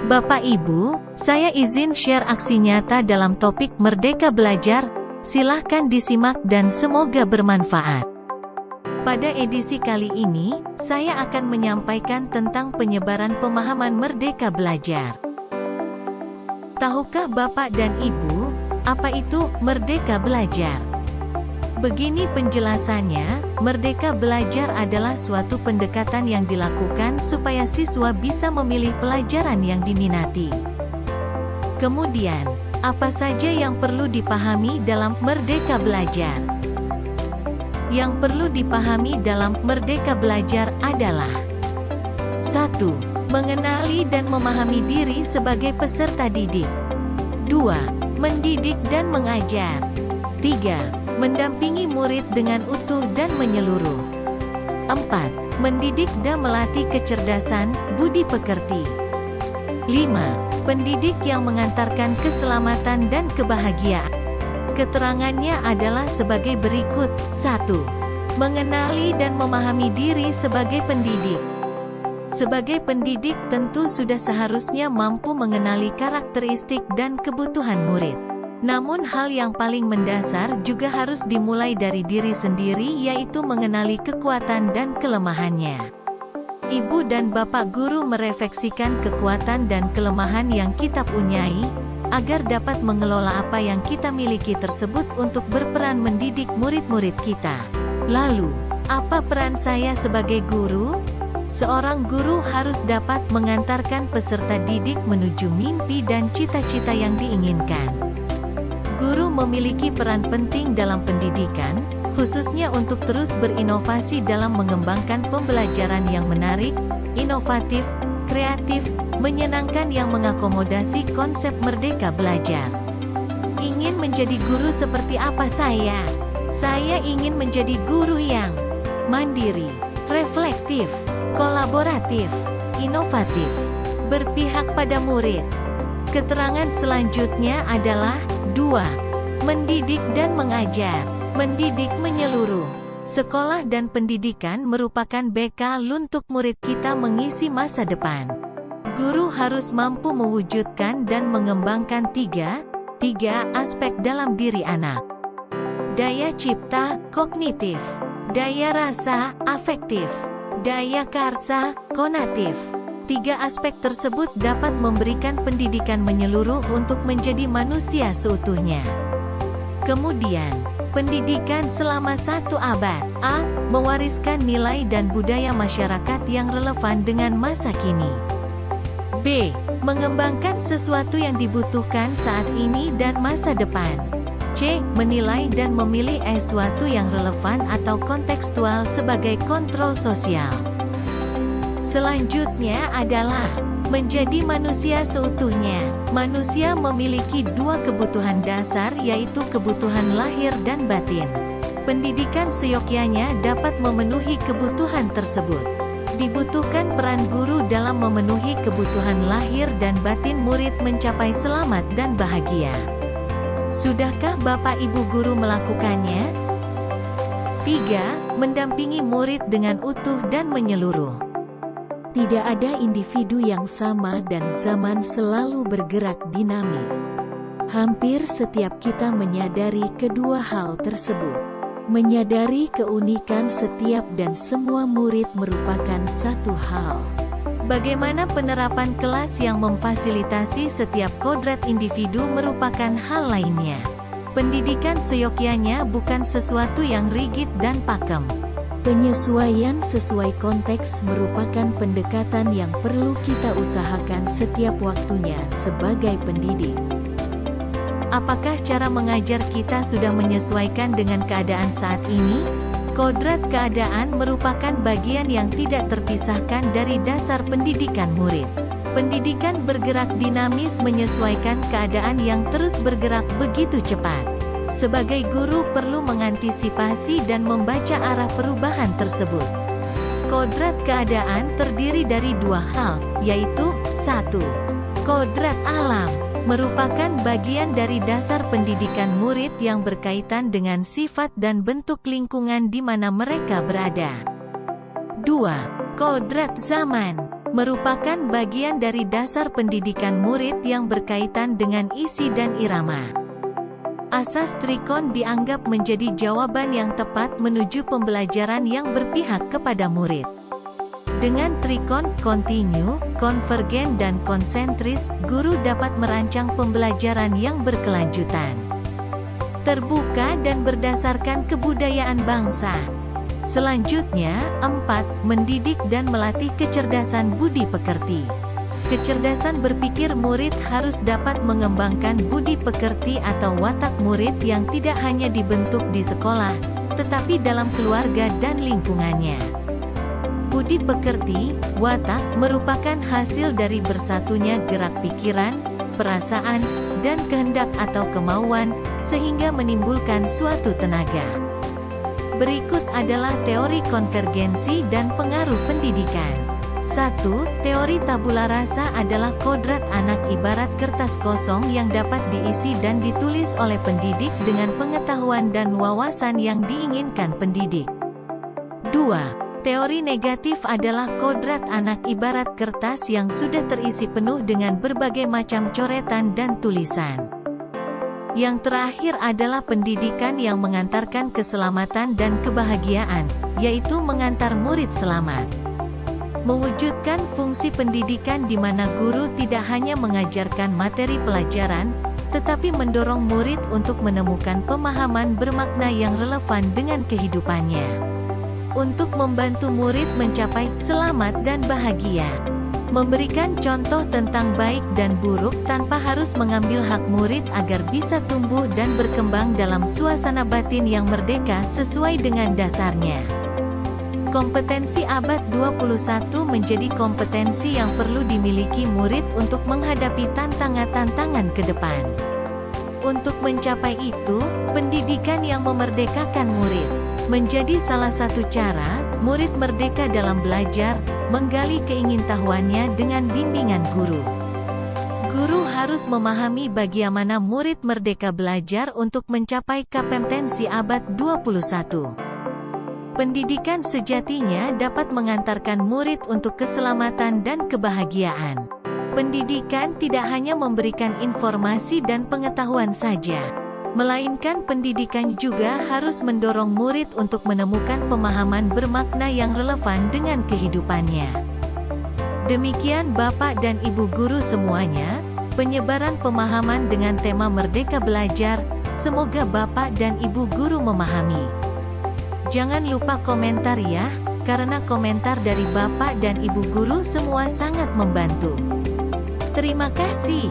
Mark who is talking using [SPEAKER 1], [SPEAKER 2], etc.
[SPEAKER 1] Bapak Ibu, saya izin share aksi nyata dalam topik Merdeka Belajar. Silahkan disimak dan semoga bermanfaat. Pada edisi kali ini, saya akan menyampaikan tentang penyebaran pemahaman Merdeka Belajar. Tahukah Bapak dan Ibu, apa itu Merdeka Belajar? Begini penjelasannya, Merdeka Belajar adalah suatu pendekatan yang dilakukan supaya siswa bisa memilih pelajaran yang diminati. Kemudian, apa saja yang perlu dipahami dalam Merdeka Belajar? Yang perlu dipahami dalam Merdeka Belajar adalah 1. Mengenali dan memahami diri sebagai peserta didik. 2. Mendidik dan mengajar. 3. Mendampingi murid dengan utuh dan menyeluruh. 4. Mendidik dan melatih kecerdasan, budi pekerti. 5. Pendidik yang mengantarkan keselamatan dan kebahagiaan. Keterangannya adalah sebagai berikut. 1. Mengenali dan memahami diri sebagai pendidik. Sebagai pendidik tentu sudah seharusnya mampu mengenali karakteristik dan kebutuhan murid. Namun hal yang paling mendasar juga harus dimulai dari diri sendiri, yaitu mengenali kekuatan dan kelemahannya. Ibu dan Bapak guru merefleksikan kekuatan dan kelemahan yang kita punyai, agar dapat mengelola apa yang kita miliki tersebut untuk berperan mendidik murid-murid kita. Lalu, apa peran saya sebagai guru? Seorang guru harus dapat mengantarkan peserta didik menuju mimpi dan cita-cita yang diinginkan. Guru memiliki peran penting dalam pendidikan, khususnya untuk terus berinovasi dalam mengembangkan pembelajaran yang menarik, inovatif, kreatif, menyenangkan yang mengakomodasi konsep Merdeka Belajar. Ingin menjadi guru seperti apa saya? Saya ingin menjadi guru yang mandiri, reflektif, kolaboratif, inovatif, berpihak pada murid. Keterangan selanjutnya adalah 2. Mendidik dan mengajar. Mendidik menyeluruh. Sekolah dan pendidikan merupakan bekal untuk murid kita mengisi masa depan. Guru harus mampu mewujudkan dan mengembangkan tiga aspek dalam diri anak. Daya cipta, kognitif. Daya rasa, afektif. Daya karsa, konatif. 3 aspek tersebut dapat memberikan pendidikan menyeluruh untuk menjadi manusia seutuhnya. Kemudian, pendidikan selama 1 abad. A. Mewariskan nilai dan budaya masyarakat yang relevan dengan masa kini. B. Mengembangkan sesuatu yang dibutuhkan saat ini dan masa depan. C. Menilai dan memilih sesuatu yang relevan atau kontekstual sebagai kontrol sosial. Selanjutnya adalah menjadi manusia seutuhnya. Manusia memiliki 2 kebutuhan dasar, yaitu kebutuhan lahir dan batin. Pendidikan seyogyanya dapat memenuhi kebutuhan tersebut. Dibutuhkan peran guru dalam memenuhi kebutuhan lahir dan batin murid mencapai selamat dan bahagia. Sudahkah Bapak Ibu guru melakukannya? 3. Mendampingi murid dengan utuh dan menyeluruh. Tidak ada individu yang sama dan zaman selalu bergerak dinamis. Hampir setiap kita menyadari kedua hal tersebut. Menyadari keunikan setiap dan semua murid merupakan satu hal. Bagaimana penerapan kelas yang memfasilitasi setiap kodrat individu merupakan hal lainnya. Pendidikan seyogyanya bukan sesuatu yang rigid dan pakem. Penyesuaian sesuai konteks merupakan pendekatan yang perlu kita usahakan setiap waktunya sebagai pendidik. Apakah cara mengajar kita sudah menyesuaikan dengan keadaan saat ini? Kodrat keadaan merupakan bagian yang tidak terpisahkan dari dasar pendidikan murid. Pendidikan bergerak dinamis menyesuaikan keadaan yang terus bergerak begitu cepat. Sebagai guru perlu mengantisipasi dan membaca arah perubahan tersebut. Kodrat keadaan terdiri dari 2 hal, yaitu 1. Kodrat alam, merupakan bagian dari dasar pendidikan murid yang berkaitan dengan sifat dan bentuk lingkungan di mana mereka berada. 2. Kodrat zaman, merupakan bagian dari dasar pendidikan murid yang berkaitan dengan isi dan irama. Asas trikon dianggap menjadi jawaban yang tepat menuju pembelajaran yang berpihak kepada murid. Dengan trikon kontinu, konvergen dan konsentris, guru dapat merancang pembelajaran yang berkelanjutan, terbuka dan berdasarkan kebudayaan bangsa. Selanjutnya, 4. Mendidik dan melatih kecerdasan budi pekerti. Kecerdasan berpikir murid harus dapat mengembangkan budi pekerti atau watak murid yang tidak hanya dibentuk di sekolah, tetapi dalam keluarga dan lingkungannya. Budi pekerti, watak, merupakan hasil dari bersatunya gerak pikiran, perasaan, dan kehendak atau kemauan, sehingga menimbulkan suatu tenaga. Berikut adalah teori konvergensi dan pengaruh pendidikan. 1. Teori tabula rasa adalah kodrat anak ibarat kertas kosong yang dapat diisi dan ditulis oleh pendidik dengan pengetahuan dan wawasan yang diinginkan pendidik. 2. Teori negatif adalah kodrat anak ibarat kertas yang sudah terisi penuh dengan berbagai macam coretan dan tulisan. Yang terakhir adalah pendidikan yang mengantarkan keselamatan dan kebahagiaan, yaitu mengantar murid selamat. Mewujudkan fungsi pendidikan di mana guru tidak hanya mengajarkan materi pelajaran, tetapi mendorong murid untuk menemukan pemahaman bermakna yang relevan dengan kehidupannya. Untuk membantu murid mencapai selamat dan bahagia. Memberikan contoh tentang baik dan buruk tanpa harus mengambil hak murid agar bisa tumbuh dan berkembang dalam suasana batin yang merdeka sesuai dengan dasarnya. Kompetensi abad 21 menjadi kompetensi yang perlu dimiliki murid untuk menghadapi tantangan-tantangan ke depan. Untuk mencapai itu, pendidikan yang memerdekakan murid menjadi salah satu cara murid merdeka dalam belajar, menggali keingintahuannya dengan bimbingan guru. Guru harus memahami bagaimana murid merdeka belajar untuk mencapai kompetensi abad 21. Pendidikan sejatinya dapat mengantarkan murid untuk keselamatan dan kebahagiaan. Pendidikan tidak hanya memberikan informasi dan pengetahuan saja, melainkan pendidikan juga harus mendorong murid untuk menemukan pemahaman bermakna yang relevan dengan kehidupannya. Demikian Bapak dan Ibu guru semuanya, penyebaran pemahaman dengan tema Merdeka Belajar, semoga Bapak dan Ibu guru memahami. Jangan lupa komentar ya, karena komentar dari Bapak dan Ibu guru semua sangat membantu. Terima kasih.